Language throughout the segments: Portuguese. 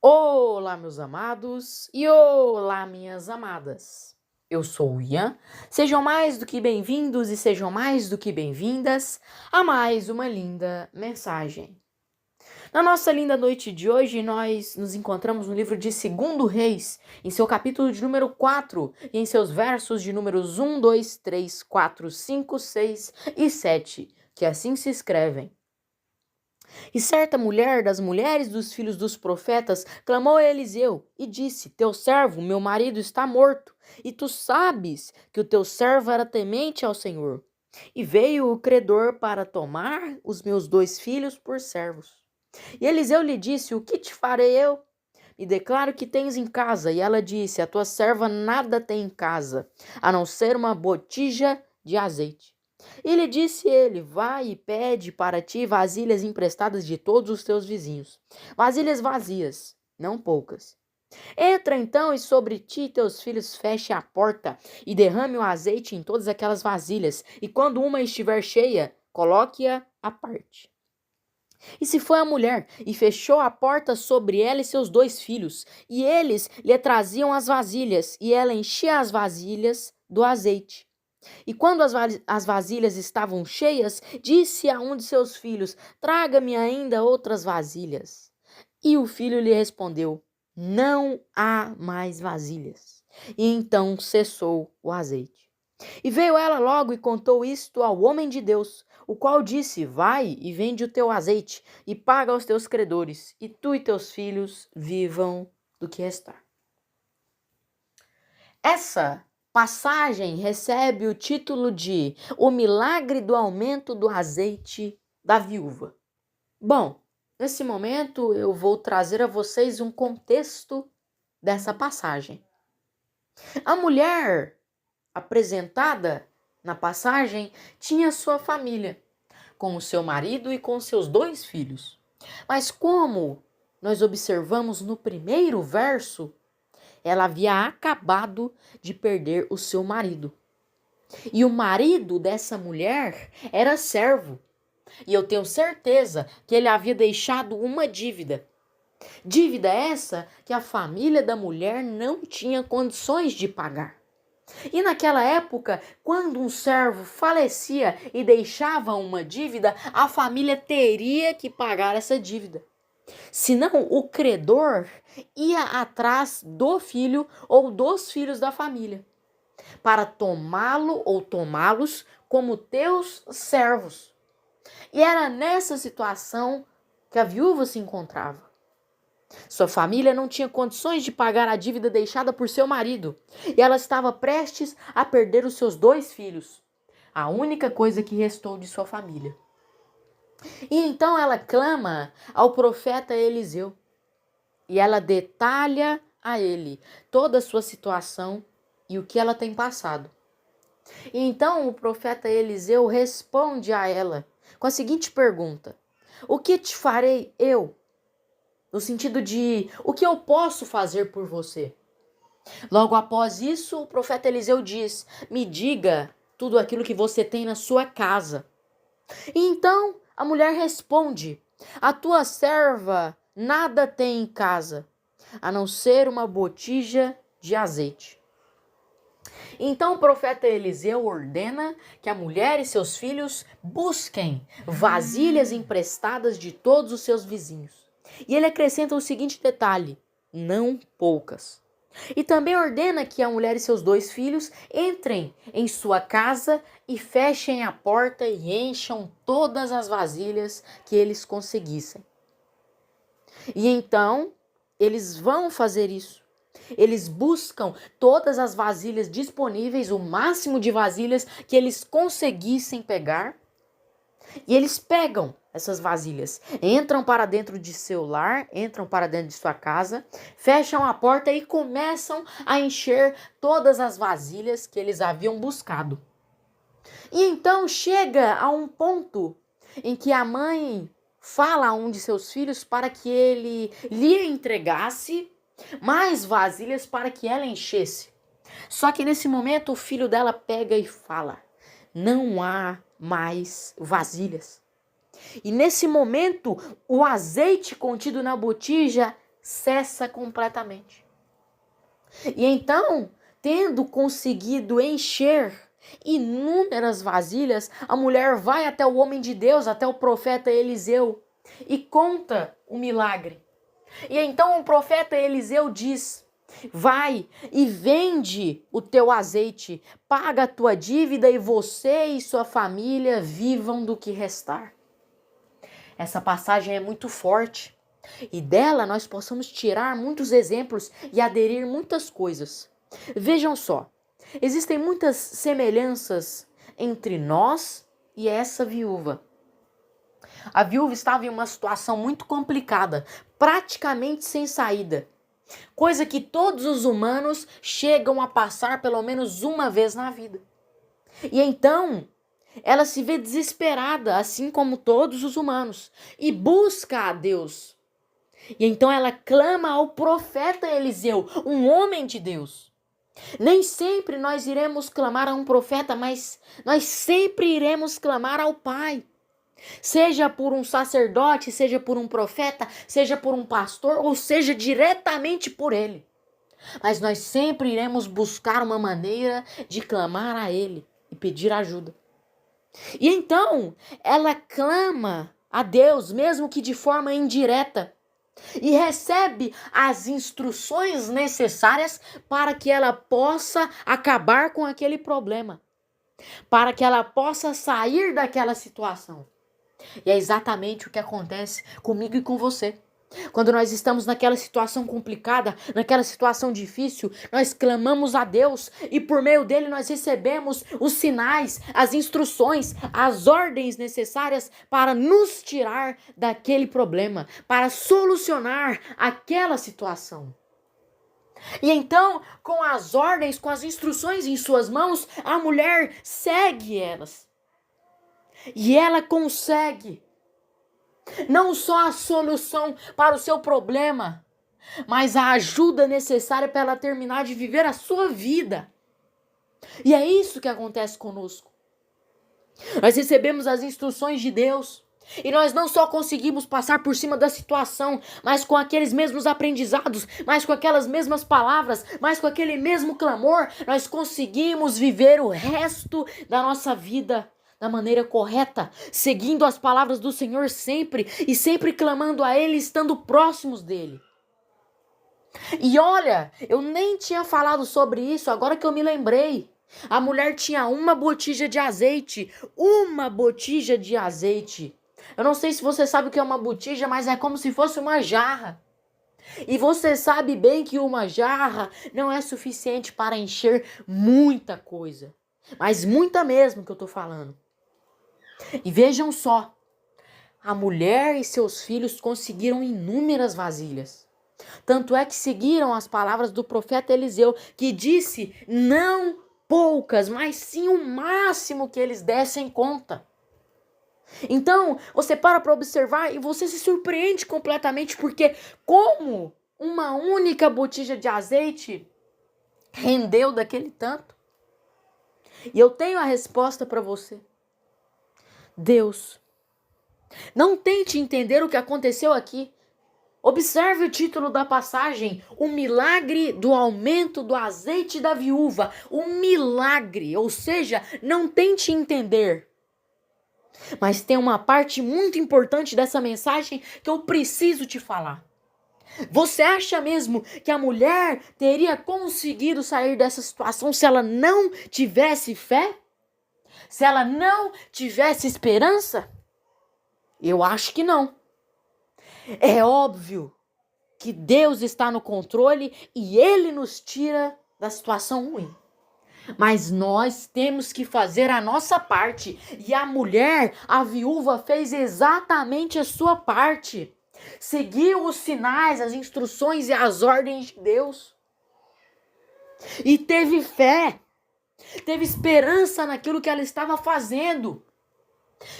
Olá, meus amados, e olá, minhas amadas. Eu sou o Ian. Sejam mais do que bem-vindos e sejam mais do que bem-vindas a mais uma linda mensagem. Na nossa linda noite de hoje, nós nos encontramos no livro de 2 Reis, em seu capítulo de número 4 e em seus versos de números 1, 2, 3, 4, 5, 6 e 7, que assim se escrevem. E certa mulher das mulheres dos filhos dos profetas clamou a Eliseu e disse: Teu servo, meu marido, está morto, e tu sabes que o teu servo era temente ao Senhor. E veio o credor para tomar os meus 2 filhos por servos. E Eliseu lhe disse: O que te farei eu? E declaro que tens em casa. E ela disse: A tua serva nada tem em casa, a não ser uma botija de azeite. E lhe disse ele: Vai e pede para ti vasilhas emprestadas de todos os teus vizinhos, vasilhas vazias, não poucas. Entra então e sobre ti e teus filhos feche a porta e derrame o azeite em todas aquelas vasilhas, e quando uma estiver cheia, coloque-a à parte. E se foi a mulher, e fechou a porta sobre ela e seus 2 filhos, e eles lhe traziam as vasilhas, e ela enchia as vasilhas do azeite. E quando as vasilhas estavam cheias, disse a um de seus filhos: Traga-me ainda outras vasilhas. E o filho lhe respondeu: Não há mais vasilhas. E então cessou o azeite. E veio ela logo e contou isto ao homem de Deus, o qual disse: Vai e vende o teu azeite e paga aos teus credores, e tu e teus filhos vivam do que restar. Essa passagem recebe o título de O Milagre do Aumento do Azeite da Viúva. Bom, nesse momento eu vou trazer a vocês um contexto dessa passagem. A mulher apresentada na passagem tinha sua família, com o seu marido e com seus 2 filhos. Mas como nós observamos no primeiro verso, ela havia acabado de perder o seu marido. E o marido dessa mulher era servo. E eu tenho certeza que ele havia deixado uma dívida. Dívida essa que a família da mulher não tinha condições de pagar. E naquela época, quando um servo falecia e deixava uma dívida, a família teria que pagar essa dívida. Senão, o credor ia atrás do filho ou dos filhos da família, para tomá-lo ou tomá-los como teus servos. E era nessa situação que a viúva se encontrava. Sua família não tinha condições de pagar a dívida deixada por seu marido, e ela estava prestes a perder os seus 2 filhos, a única coisa que restou de sua família. E então ela clama ao profeta Eliseu, e ela detalha a ele toda a sua situação e o que ela tem passado. E então o profeta Eliseu responde a ela com a seguinte pergunta: O que te farei eu? No sentido de, o que eu posso fazer por você? Logo após isso, o profeta Eliseu diz: Me diga tudo aquilo que você tem na sua casa. E então a mulher responde: A tua serva nada tem em casa, a não ser uma botija de azeite. Então o profeta Eliseu ordena que a mulher e seus filhos busquem vasilhas emprestadas de todos os seus vizinhos. E ele acrescenta o seguinte detalhe: não poucas. E também ordena que a mulher e seus 2 filhos entrem em sua casa e fechem a porta e encham todas as vasilhas que eles conseguissem. E então eles vão fazer isso. Eles buscam todas as vasilhas disponíveis, o máximo de vasilhas que eles conseguissem pegar. E eles pegam essas vasilhas, entram para dentro de seu lar, entram para dentro de sua casa, fecham a porta e começam a encher todas as vasilhas que eles haviam buscado. E então chega a um ponto em que a mãe fala a um de seus filhos para que ele lhe entregasse mais vasilhas para que ela enchesse. Só que nesse momento o filho dela pega e fala: Não há mais vasilhas. E nesse momento o azeite contido na botija cessa completamente. E então, tendo conseguido encher inúmeras vasilhas, a mulher vai até o homem de Deus, até o profeta Eliseu, e conta o milagre. E então o profeta Eliseu diz: vai e vende o teu azeite, paga a tua dívida e você e sua família vivam do que restar. Essa passagem é muito forte e dela nós possamos tirar muitos exemplos e aderir muitas coisas. Vejam só, existem muitas semelhanças entre nós e essa viúva. A viúva estava em uma situação muito complicada, praticamente sem saída. Coisa que todos os humanos chegam a passar pelo menos uma vez na vida. E então, ela se vê desesperada, assim como todos os humanos, e busca a Deus. E então ela clama ao profeta Eliseu, um homem de Deus. Nem sempre nós iremos clamar a um profeta, mas nós sempre iremos clamar ao Pai. Seja por um sacerdote, seja por um profeta, seja por um pastor, ou seja diretamente por ele. Mas nós sempre iremos buscar uma maneira de clamar a ele e pedir ajuda. E então, ela clama a Deus, mesmo que de forma indireta, e recebe as instruções necessárias para que ela possa acabar com aquele problema, para que ela possa sair daquela situação. E é exatamente o que acontece comigo e com você. Quando nós estamos naquela situação complicada, naquela situação difícil, nós clamamos a Deus e por meio dele nós recebemos os sinais, as instruções, as ordens necessárias para nos tirar daquele problema, para solucionar aquela situação. E então, com as ordens, com as instruções em suas mãos, a mulher segue elas. E ela consegue não só a solução para o seu problema, mas a ajuda necessária para ela terminar de viver a sua vida. E é isso que acontece conosco. Nós recebemos as instruções de Deus e nós não só conseguimos passar por cima da situação, mas com aqueles mesmos aprendizados, mas com aquelas mesmas palavras, mas com aquele mesmo clamor, nós conseguimos viver o resto da nossa vida da maneira correta, seguindo as palavras do Senhor sempre e sempre clamando a Ele, estando próximos dEle. E olha, eu nem tinha falado sobre isso, agora que eu me lembrei. A mulher tinha uma botija de azeite. Uma botija de azeite. Eu não sei se você sabe o que é uma botija, mas é como se fosse uma jarra. E você sabe bem que uma jarra não é suficiente para encher muita coisa. Mas muita mesmo que eu tô falando. E vejam só, a mulher e seus filhos conseguiram inúmeras vasilhas. Tanto é que seguiram as palavras do profeta Eliseu, que disse não poucas, mas sim o máximo que eles dessem conta. Então, você para observar e você se surpreende completamente, porque como uma única botija de azeite rendeu daquele tanto? E eu tenho a resposta para você. Deus. Não tente entender o que aconteceu aqui. Observe o título da passagem, o milagre do aumento do azeite da viúva. Um milagre, ou seja, não tente entender. Mas tem uma parte muito importante dessa mensagem que eu preciso te falar. Você acha mesmo que a mulher teria conseguido sair dessa situação se ela não tivesse fé? Se ela não tivesse esperança? Eu acho que não. É óbvio que Deus está no controle e Ele nos tira da situação ruim. Mas nós temos que fazer a nossa parte. E a mulher, a viúva, fez exatamente a sua parte. Seguiu os sinais, as instruções e as ordens de Deus. E teve fé. Teve esperança naquilo que ela estava fazendo.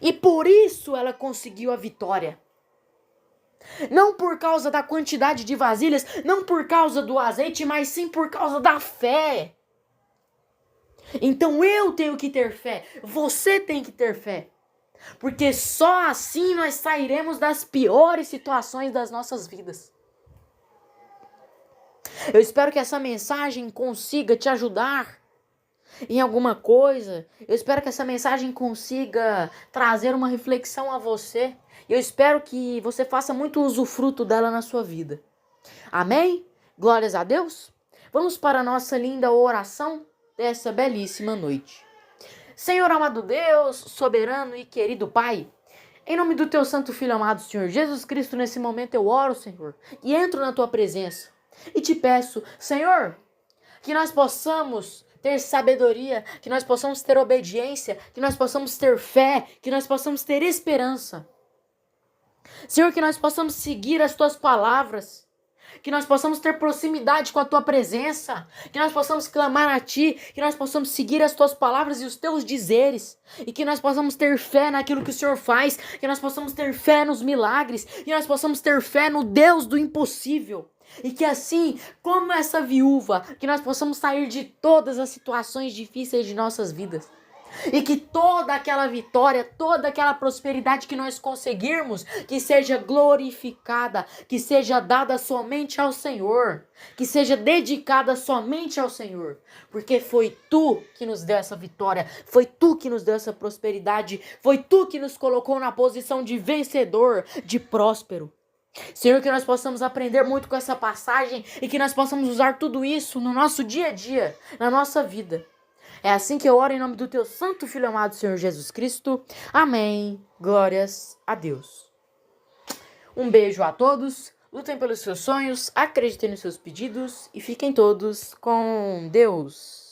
E por isso ela conseguiu a vitória. Não por causa da quantidade de vasilhas, não por causa do azeite, mas sim por causa da fé. Então eu tenho que ter fé, você tem que ter fé. Porque só assim nós sairemos das piores situações das nossas vidas. Eu espero que essa mensagem consiga te ajudar em alguma coisa. Eu espero que essa mensagem consiga trazer uma reflexão a você. Eu espero que você faça muito usufruto dela na sua vida. Amém? Glórias a Deus. Vamos para a nossa linda oração dessa belíssima noite. Senhor amado Deus, soberano e querido Pai, em nome do teu santo filho amado, Senhor Jesus Cristo, nesse momento eu oro, Senhor, e entro na tua presença e te peço, Senhor, que nós possamos ter sabedoria, que nós possamos ter obediência, que nós possamos ter fé, que nós possamos ter esperança. Senhor, que nós possamos seguir as tuas palavras, que nós possamos ter proximidade com a tua presença, que nós possamos clamar a ti, que nós possamos seguir as tuas palavras e os teus dizeres, e que nós possamos ter fé naquilo que o Senhor faz, que nós possamos ter fé nos milagres, que nós possamos ter fé no Deus do impossível. E que assim, como essa viúva, que nós possamos sair de todas as situações difíceis de nossas vidas. E que toda aquela vitória, toda aquela prosperidade que nós conseguirmos, que seja glorificada, que seja dada somente ao Senhor, que seja dedicada somente ao Senhor, porque foi Tu que nos deu essa vitória, foi Tu que nos deu essa prosperidade, foi Tu que nos colocou na posição de vencedor, de próspero. Senhor, que nós possamos aprender muito com essa passagem e que nós possamos usar tudo isso no nosso dia a dia, na nossa vida. É assim que eu oro em nome do teu santo filho amado, Senhor Jesus Cristo. Amém. Glórias a Deus. Um beijo a todos. Lutem pelos seus sonhos, acreditem nos seus pedidos e fiquem todos com Deus.